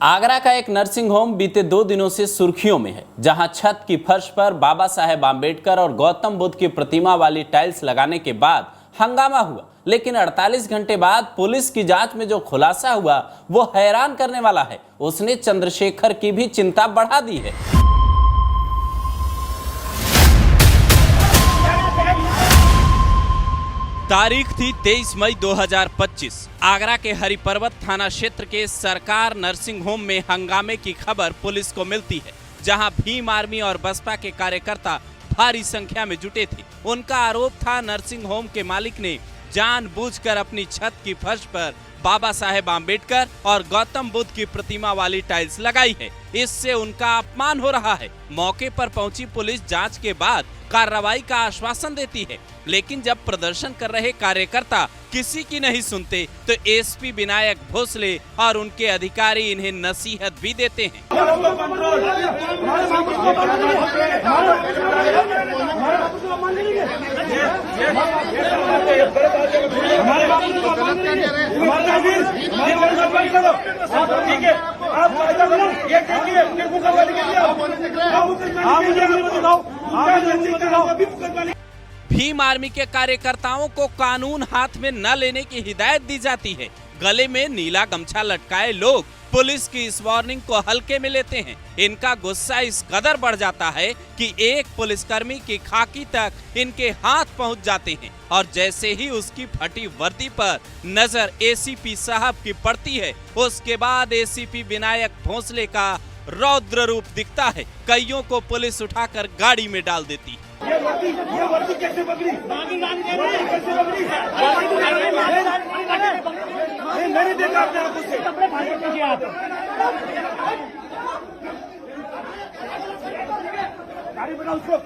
आगरा का एक nursing home बीते 2 दिनों से सुर्खियों में है, जहां छत की फर्श पर बाबा साहेब आम्बेडकर और गौतम बुद्ध की प्रतिमा वाली टाइल्स लगाने के बाद हंगामा हुआ। लेकिन 48 घंटे बाद पुलिस की जांच में जो खुलासा हुआ वो हैरान करने वाला है। उसने चंद्रशेखर की भी चिंता बढ़ा दी है। तारीख थी 23 मई 2025। आगरा के हरिपर्वत थाना क्षेत्र के सरकार नर्सिंग होम में हंगामे की खबर पुलिस को मिलती है, जहां भीम आर्मी और बसपा के कार्यकर्ता भारी संख्या में जुटे थे। उनका आरोप था नर्सिंग होम के मालिक ने जानबूझकर अपनी छत की फर्श पर बाबा साहेब आम्बेडकर और गौतम बुद्ध की प्रतिमा वाली टाइल्स लगाई है। इससे उनका अपमान हो रहा है। मौके पर पहुंची पुलिस जांच के बाद कार्रवाई का आश्वासन देती है, लेकिन जब प्रदर्शन कर रहे कार्यकर्ता किसी की नहीं सुनते तो एसपी विनायक भोसले और उनके अधिकारी इन्हें नसीहत भी देते हैं। भीम आर्मी के कार्यकर्ताओं को कानून हाथ में न लेने की हिदायत दी जाती है। गले में नीला गमछा लटकाए लोग पुलिस की इस वार्निंग को हल्के में लेते हैं। इनका गुस्सा इस कदर बढ़ जाता है कि एक पुलिसकर्मी की खाकी तक इनके हाथ पहुंच जाते हैं और जैसे ही उसकी फटी वर्दी पर नजर एसीपी साहब की पड़ती है, उसके बाद एसीपी विनायक भोसले का रौद्र रूप दिखता है। कईयों को पुलिस उठाकर गाड़ी में डाल देती है। ये वर्दी कैसे पकड़ी? मैंने देखा अपने आंखों से। गाड़ी बनाओ उसको,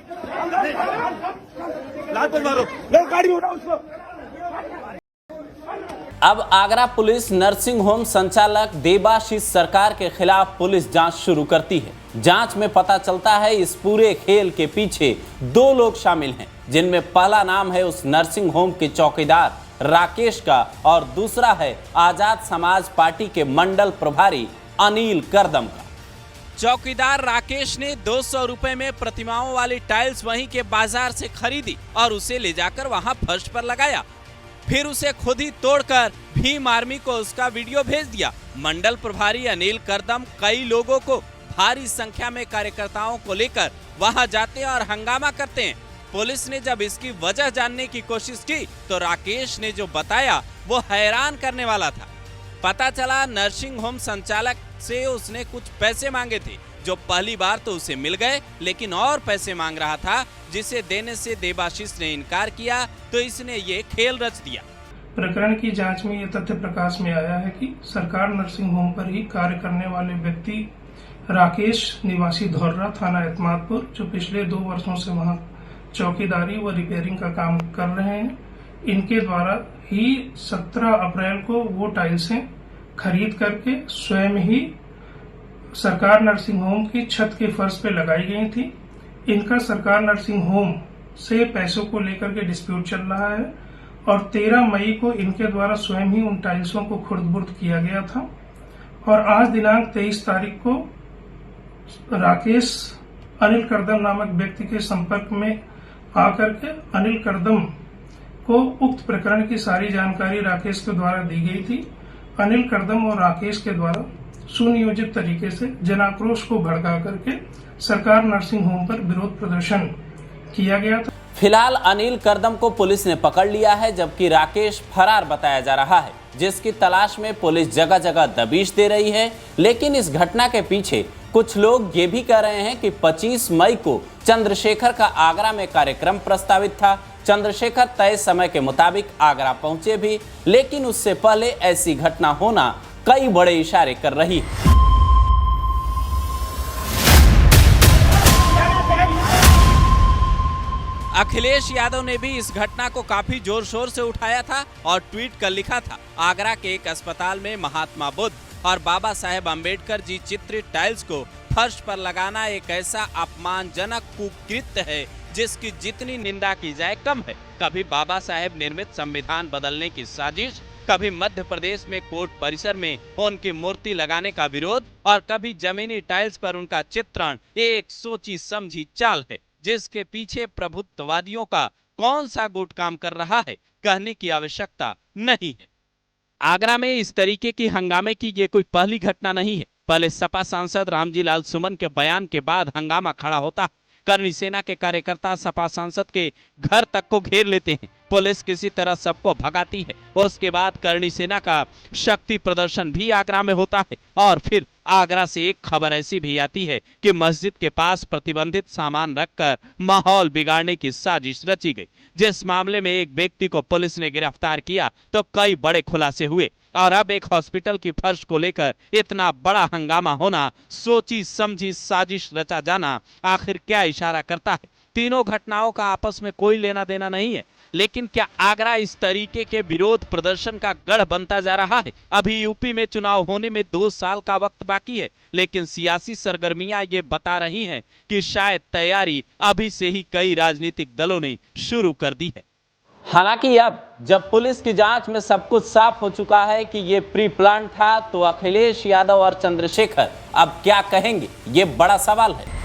लात पर मारो, गाड़ी में उठाओ उसको। अब आगरा पुलिस नर्सिंग होम संचालक देबाशीष सरकार के खिलाफ पुलिस जांच शुरू करती है। जांच में पता चलता है इस पूरे खेल के पीछे 2 लोग शामिल हैं, जिनमें पहला नाम है उस नर्सिंग होम के चौकीदार राकेश का और दूसरा है आजाद समाज पार्टी के मंडल प्रभारी अनिल करदम का। चौकीदार राकेश ने 200 रुपए में प्रतिमाओं वाली टाइल्स वहीं के बाजार से खरीदी और उसे ले जाकर वहां फर्श पर लगाया। फिर उसे खुद ही तोड़कर भीम आर्मी को उसका वीडियो भेज दिया। मंडल प्रभारी अनिल करदम कई लोगों को भारी संख्या में कार्यकर्ताओं को लेकर वहां जाते हैं और हंगामा करते हैं। पुलिस ने जब इसकी वजह जानने की कोशिश की तो राकेश ने जो बताया वो हैरान करने वाला था। पता चला नर्सिंग होम संचालक से उसने कुछ पैसे मांगे थे, जो पहली बार तो उसे मिल गए, लेकिन और पैसे मांग रहा था, जिसे देने से देबाशीष ने इनकार किया तो इसने ये खेल रच दिया। प्रकरण की जांच में ये तथ्य प्रकाश में आया है कि सरकार नर्सिंग होम पर ही कार्य करने वाले व्यक्ति राकेश निवासी धौर्रा थाना एतमादपुर, जो पिछले 2 वर्षों से वहां चौकीदारी व रिपेयरिंग का काम कर रहे हैं, इनके द्वारा ही 17 अप्रैल को वो टाइल्सें खरीद करके स्वयं ही सरकार नर्सिंग होम की छत के फर्श पे लगाई गई थी। इनका सरकार नर्सिंग होम से पैसों को लेकर के डिस्प्यूट चल रहा है और 13 मई को इनके द्वारा स्वयं ही उन टाइल्सों को खुर्द-बुर्द किया गया था और आज दिनांक 23 तारीख को राकेश अनिल करदम नामक व्यक्ति के संपर्क में आकर के अनिल करदम को उक्त प्रकरण की सारी जानकारी राकेश के द्वारा दी गई थी। अनिल करदम और राकेश के द्वारा सुनियोजित तरीके से जनाक्रोश को भड़का करके सरकार नर्सिंग होम पर विरोध प्रदर्शन किया गया था। फिलहाल अनिल करदम को पुलिस ने पकड़ लिया है, जबकि राकेश फरार बताया जा रहा है, जिसकी तलाश में पुलिस जगह जगह दबिश दे रही है। लेकिन इस घटना के पीछे कुछ लोग ये भी कह रहे हैं कि 25 मई को चंद्रशेखर का आगरा में कार्यक्रम प्रस्तावित था। चंद्रशेखर तय समय के मुताबिक आगरा पहुंचे भी, लेकिन उससे पहले ऐसी घटना होना कई बड़े इशारे कर रही है। अखिलेश यादव ने भी इस घटना को काफी जोर शोर से उठाया था और ट्वीट कर लिखा था, आगरा के एक अस्पताल में महात्मा बुद्ध और बाबा साहेब आम्बेडकर जी चित्रित टाइल्स को फर्श पर लगाना एक ऐसा अपमानजनक कुकृत्य है जिसकी जितनी निंदा की जाए कम है। कभी बाबा साहेब निर्मित संविधान बदलने की साजिश, कभी मध्य प्रदेश में कोर्ट परिसर में उनकी मूर्ति लगाने का विरोध और कभी जमीनी टाइल्स पर उनका चित्रण एक सोची समझी चाल है, जिसके पीछे प्रभुत्ववादियों का कौन सा गुट काम कर रहा है कहने की आवश्यकता नहीं है। आगरा में इस तरीके की हंगामे की ये कोई पहली घटना नहीं है। पहले सपा सांसद रामजी लाल सुमन के बयान के बाद हंगामा खड़ा होता। करनी सेना के कार्यकर्ता सपा सांसद के घर तक को घेर लेते हैं। पुलिस किसी तरह सबको भगाती है। उसके बाद करनी सेना का शक्ति प्रदर्शन भी आगरा में होता है और फिर आगरा से एक खबर ऐसी भी आती है कि मस्जिद के पास प्रतिबंधित सामान रखकर माहौल बिगाड़ने की साजिश रची गई। जिस मामले में एक व्यक्ति को पुलिस ने गिरफ्तार किया तो कई बड़े खुलासे हुए और अब एक हॉस्पिटल की फर्श को लेकर इतना बड़ा हंगामा होना, सोची समझी साजिश रचा जाना आखिर क्या इशारा करता है? तीनों घटनाओं का आपस में कोई लेना देना नहीं है, लेकिन क्या आगरा इस तरीके के विरोध प्रदर्शन का गढ़ बनता जा रहा है? अभी यूपी में चुनाव होने में 2 साल का वक्त बाकी है, लेकिन सियासी सरगर्मियां ये बता रही हैं कि शायद तैयारी अभी से ही कई राजनीतिक दलों ने शुरू कर दी है। हालांकि अब जब पुलिस की जांच में सब कुछ साफ हो चुका है कि ये प्री प्लान था, तो अखिलेश यादव और चंद्रशेखर अब क्या कहेंगे, ये बड़ा सवाल है।